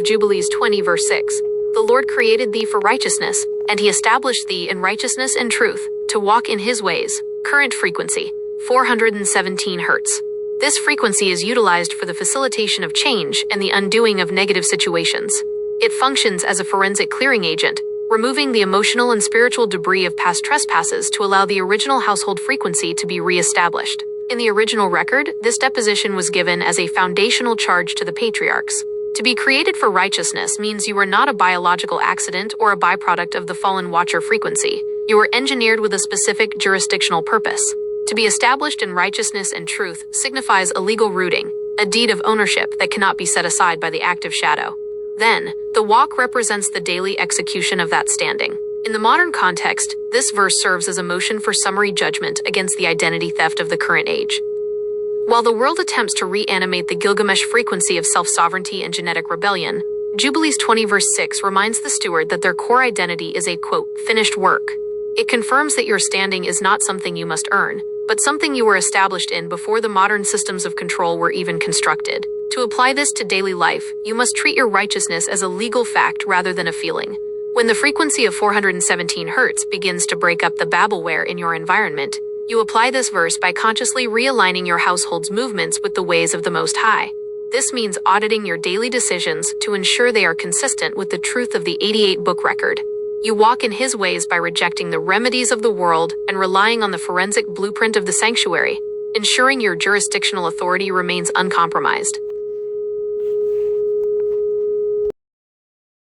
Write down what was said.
of Jubilees 20 verse 6. The Lord created thee for righteousness, and he established thee in righteousness and truth, to walk in his ways. Current frequency, 417 Hz. This frequency is utilized for the facilitation of change and the undoing of negative situations. It functions as a forensic clearing agent, removing the emotional and spiritual debris of past trespasses to allow the original household frequency to be re-established. In the original record, this deposition was given as a foundational charge to the patriarchs. To be created for righteousness means you are not a biological accident or a byproduct of the fallen watcher frequency. You were engineered with a specific jurisdictional purpose. To be established in righteousness and truth signifies a legal rooting, a deed of ownership that cannot be set aside by the active shadow. Then, the walk represents the daily execution of that standing. In the modern context, this verse serves as a motion for summary judgment against the identity theft of the current age. While the world attempts to reanimate the Gilgamesh frequency of self-sovereignty and genetic rebellion, Jubilees 20 verse 6 reminds the steward that their core identity is a, quote, finished work. It confirms that your standing is not something you must earn, but something you were established in before the modern systems of control were even constructed. To apply this to daily life, you must treat your righteousness as a legal fact rather than a feeling. When the frequency of 417 Hz begins to break up the Babelware in your environment, you apply this verse by consciously realigning your household's movements with the ways of the Most High. This means auditing your daily decisions to ensure they are consistent with the truth of the 88-book record. You walk in his ways by rejecting the remedies of the world and relying on the forensic blueprint of the sanctuary, ensuring your jurisdictional authority remains uncompromised.